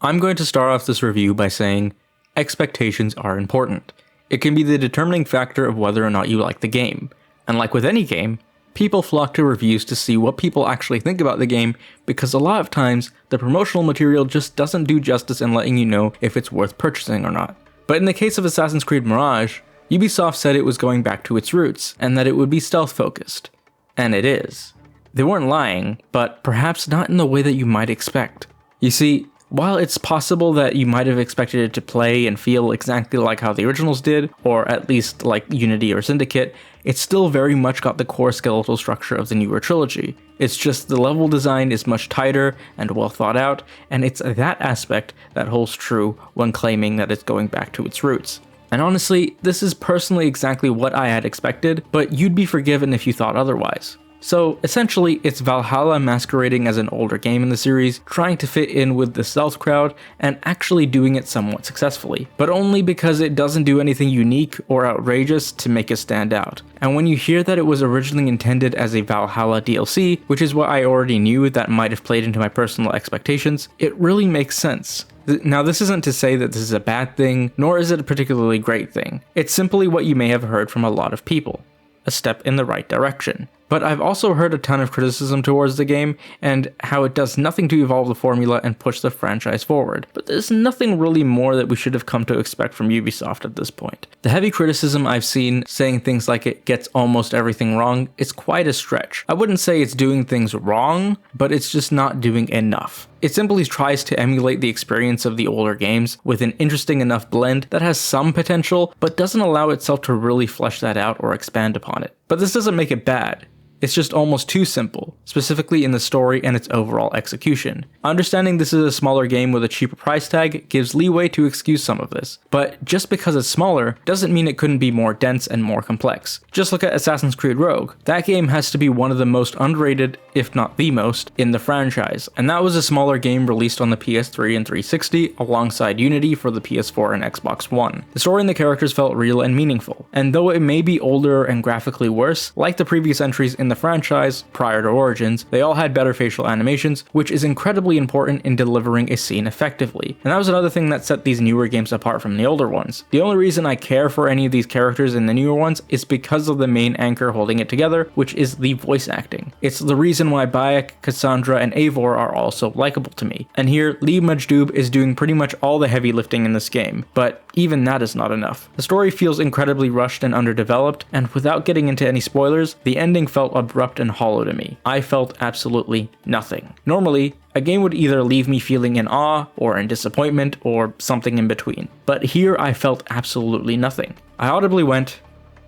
I'm going to start off this review by saying expectations are important. It can be the determining factor of whether or not you like the game. And like with any game, people flock to reviews to see what people actually think about the game because a lot of times the promotional material just doesn't do justice in letting you know if it's worth purchasing or not. But in the case of Assassin's Creed Mirage, Ubisoft said it was going back to its roots and that it would be stealth focused. And it is. They weren't lying, but perhaps not in the way that you might expect. You see, while it's possible that you might have expected it to play and feel exactly like how the originals did, or at least like Unity or Syndicate, it's still very much got the core skeletal structure of the newer trilogy. It's just the level design is much tighter and well thought out, and it's that aspect that holds true when claiming that it's going back to its roots. And honestly, this is personally exactly what I had expected, but you'd be forgiven if you thought otherwise. So essentially, it's Valhalla masquerading as an older game in the series, trying to fit in with the stealth crowd, and actually doing it somewhat successfully, but only because it doesn't do anything unique or outrageous to make it stand out. And when you hear that it was originally intended as a Valhalla DLC, which is what I already knew that might have played into my personal expectations, it really makes sense. Now, this isn't to say that this is a bad thing, nor is it a particularly great thing. It's simply what you may have heard from a lot of people. A step in the right direction. But I've also heard a ton of criticism towards the game, and how it does nothing to evolve the formula and push the franchise forward. But there's nothing really more that we should have come to expect from Ubisoft at this point. The heavy criticism I've seen saying things like it gets almost everything wrong is quite a stretch. I wouldn't say it's doing things wrong, but it's just not doing enough. It simply tries to emulate the experience of the older games with an interesting enough blend that has some potential, but doesn't allow itself to really flesh that out or expand upon it. But this doesn't make it bad. It's just almost too simple, specifically in the story and its overall execution. Understanding this is a smaller game with a cheaper price tag gives leeway to excuse some of this, but just because it's smaller doesn't mean it couldn't be more dense and more complex. Just look at Assassin's Creed Rogue. That game has to be one of the most underrated, if not the most, in the franchise, and that was a smaller game released on the PS3 and 360 alongside Unity for the PS4 and Xbox One. The story and the characters felt real and meaningful, and though it may be older and graphically worse, like the previous entries in the franchise prior to Origins, they all had better facial animations, which is incredibly important in delivering a scene effectively. And that was another thing that set these newer games apart from the older ones. The only reason I care for any of these characters in the newer ones is because of the main anchor holding it together, which is the voice acting. It's the reason why Bayek, Cassandra, and Eivor are all so likable to me. And here, Lee Majdoub is doing pretty much all the heavy lifting in this game, but even that is not enough. The story feels incredibly rushed and underdeveloped, and without getting into any spoilers, the ending felt abrupt and hollow to me. I felt absolutely nothing. Normally, a game would either leave me feeling in awe, or in disappointment, or something in between. But here I felt absolutely nothing. I audibly went,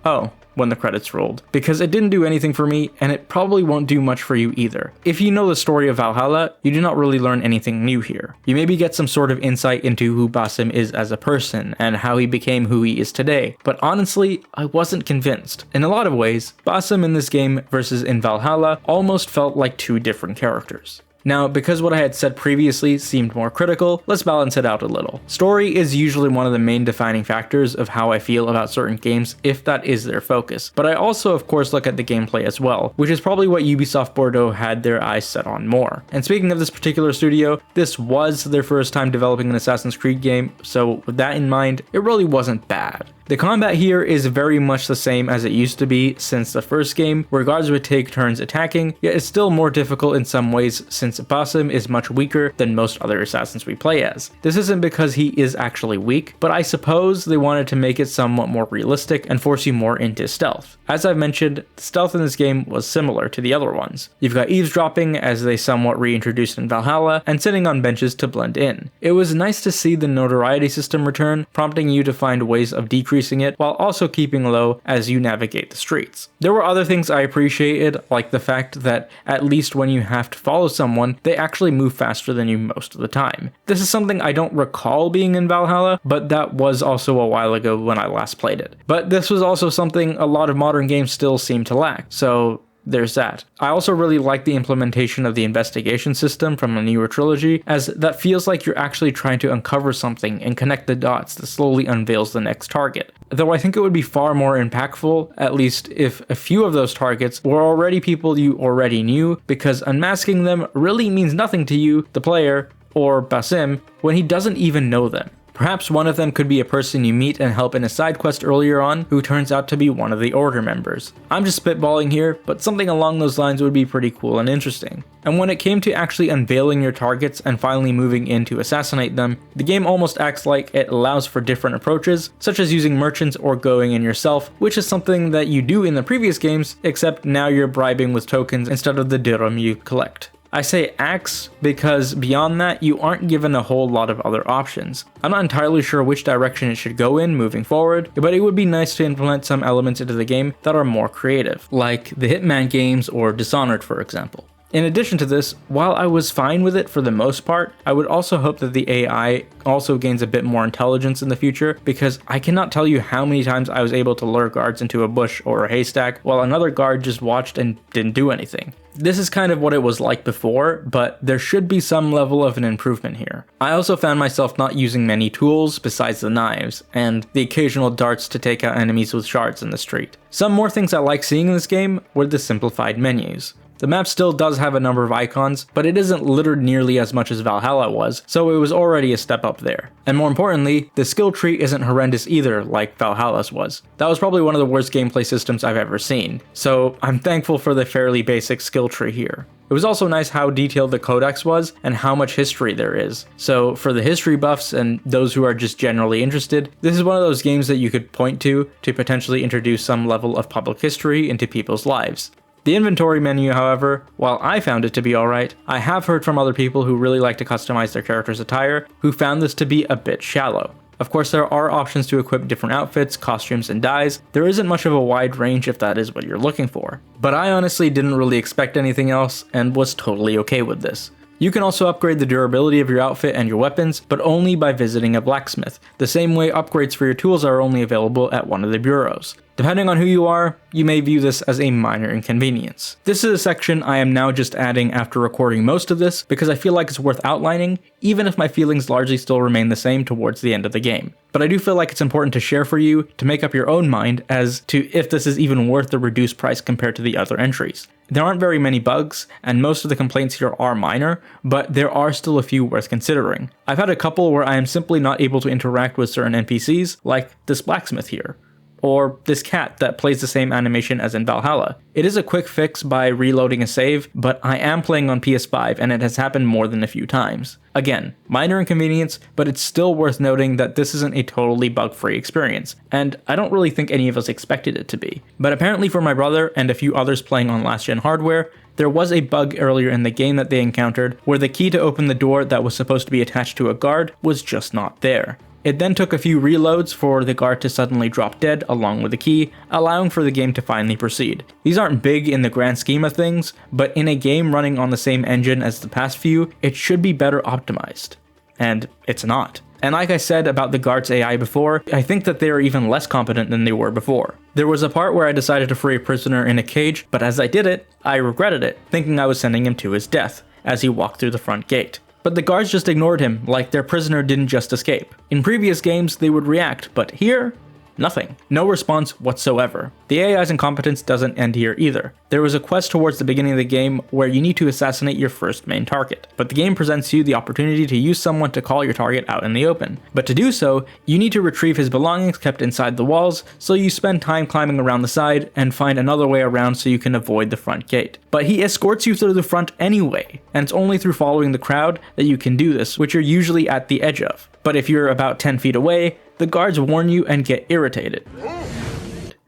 "Oh," when the credits rolled, because it didn't do anything for me, and it probably won't do much for you either. If you know the story of Valhalla, you do not really learn anything new here. You maybe get some sort of insight into who Basim is as a person, and how he became who he is today, but honestly, I wasn't convinced. In a lot of ways, Basim in this game versus in Valhalla almost felt like two different characters. Now, because what I had said previously seemed more critical, let's balance it out a little. Story is usually one of the main defining factors of how I feel about certain games if that is their focus, but I also of course look at the gameplay as well, which is probably what Ubisoft Bordeaux had their eyes set on more. And speaking of this particular studio, this was their first time developing an Assassin's Creed game, so with that in mind, it really wasn't bad. The combat here is very much the same as it used to be since the first game, where guards would take turns attacking, yet it's still more difficult in some ways since Basim is much weaker than most other assassins we play as. This isn't because he is actually weak, but I suppose they wanted to make it somewhat more realistic and force you more into stealth. As I've mentioned, the stealth in this game was similar to the other ones. You've got eavesdropping, as they somewhat reintroduced in Valhalla, and sitting on benches to blend in. It was nice to see the notoriety system return, prompting you to find ways of decreasing it while also keeping low as you navigate the streets. There were other things I appreciated, like the fact that at least when you have to follow someone, they actually move faster than you most of the time. This is something I don't recall being in Valhalla, but that was also a while ago when I last played it. But this was also something a lot of modern games still seem to lack, so there's that. I also really like the implementation of the investigation system from the newer trilogy, as that feels like you're actually trying to uncover something and connect the dots that slowly unveils the next target. Though I think it would be far more impactful, at least if a few of those targets were already people you already knew, because unmasking them really means nothing to you, the player, or Basim, when he doesn't even know them. Perhaps one of them could be a person you meet and help in a side quest earlier on who turns out to be one of the Order members. I'm just spitballing here, but something along those lines would be pretty cool and interesting. And when it came to actually unveiling your targets and finally moving in to assassinate them, the game almost acts like it allows for different approaches, such as using merchants or going in yourself, which is something that you do in the previous games, except now you're bribing with tokens instead of the dirham you collect. I say acts because beyond that, you aren't given a whole lot of other options. I'm not entirely sure which direction it should go in moving forward, but it would be nice to implement some elements into the game that are more creative, like the Hitman games or Dishonored for example. In addition to this, while I was fine with it for the most part, I would also hope that the AI also gains a bit more intelligence in the future, because I cannot tell you how many times I was able to lure guards into a bush or a haystack while another guard just watched and didn't do anything. This is kind of what it was like before, but there should be some level of an improvement here. I also found myself not using many tools besides the knives, and the occasional darts to take out enemies with shards in the street. Some more things I like seeing in this game were the simplified menus. The map still does have a number of icons, but it isn't littered nearly as much as Valhalla was, so it was already a step up there. And more importantly, the skill tree isn't horrendous either like Valhalla's was. That was probably one of the worst gameplay systems I've ever seen, so I'm thankful for the fairly basic skill tree here. It was also nice how detailed the codex was and how much history there is. So for the history buffs and those who are just generally interested, this is one of those games that you could point to potentially introduce some level of public history into people's lives. The inventory menu, however, while I found it to be alright, I have heard from other people who really like to customize their character's attire who found this to be a bit shallow. Of course, there are options to equip different outfits, costumes, and dyes. There isn't much of a wide range if that is what you're looking for. But I honestly didn't really expect anything else and was totally okay with this. You can also upgrade the durability of your outfit and your weapons, but only by visiting a blacksmith, the same way upgrades for your tools are only available at one of the bureaus. Depending on who you are, you may view this as a minor inconvenience. This is a section I am now just adding after recording most of this because I feel like it's worth outlining, even if my feelings largely still remain the same towards the end of the game. But I do feel like it's important to share for you to make up your own mind as to if this is even worth the reduced price compared to the other entries. There aren't very many bugs, and most of the complaints here are minor, but there are still a few worth considering. I've had a couple where I am simply not able to interact with certain NPCs, like this blacksmith here, or this cat that plays the same animation as in Valhalla. It is a quick fix by reloading a save, but I am playing on PS5 and it has happened more than a few times. Again, minor inconvenience, but it's still worth noting that this isn't a totally bug-free experience, and I don't really think any of us expected it to be. But apparently for my brother and a few others playing on last-gen hardware, there was a bug earlier in the game that they encountered where the key to open the door that was supposed to be attached to a guard was just not there. It then took a few reloads for the guard to suddenly drop dead along with the key, allowing for the game to finally proceed. These aren't big in the grand scheme of things, but in a game running on the same engine as the past few, it should be better optimized. And it's not. And like I said about the guard's AI before, I think that they are even less competent than they were before. There was a part where I decided to free a prisoner in a cage, but as I did it, I regretted it, thinking I was sending him to his death, as he walked through the front gate. But the guards just ignored him, like their prisoner didn't just escape. In previous games, they would react, but here, nothing. No response whatsoever. The AI's incompetence doesn't end here either. There was a quest towards the beginning of the game where you need to assassinate your first main target, but the game presents you the opportunity to use someone to call your target out in the open. But to do so, you need to retrieve his belongings kept inside the walls, so you spend time climbing around the side and find another way around so you can avoid the front gate. But he escorts you through the front anyway, and it's only through following the crowd that you can do this, which you're usually at the edge of. But if you're about 10 feet away, the guards warn you and get irritated.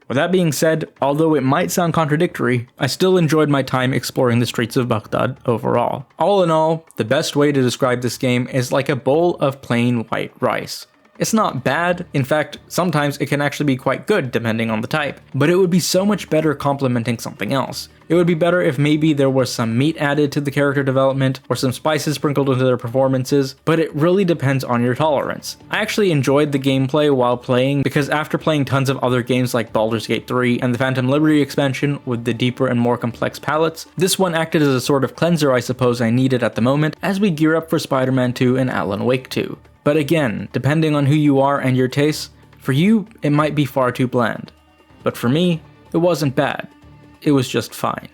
With that being said, although it might sound contradictory, I still enjoyed my time exploring the streets of Baghdad overall. All in all, the best way to describe this game is like a bowl of plain white rice. It's not bad, in fact, sometimes it can actually be quite good depending on the type, but it would be so much better complementing something else. It would be better if maybe there was some meat added to the character development, or some spices sprinkled into their performances, but it really depends on your tolerance. I actually enjoyed the gameplay while playing, because after playing tons of other games like Baldur's Gate 3 and the Phantom Liberty expansion with the deeper and more complex palettes, this one acted as a sort of cleanser I suppose I needed at the moment as we gear up for Spider-Man 2 and Alan Wake 2. But again, depending on who you are and your tastes, for you, it might be far too bland. But for me, it wasn't bad. It was just fine.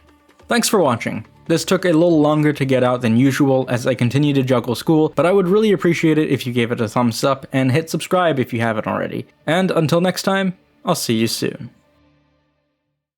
Thanks for watching. This took a little longer to get out than usual as I continue to juggle school, but I would really appreciate it if you gave it a thumbs up and hit subscribe if you haven't already. And until next time, I'll see you soon.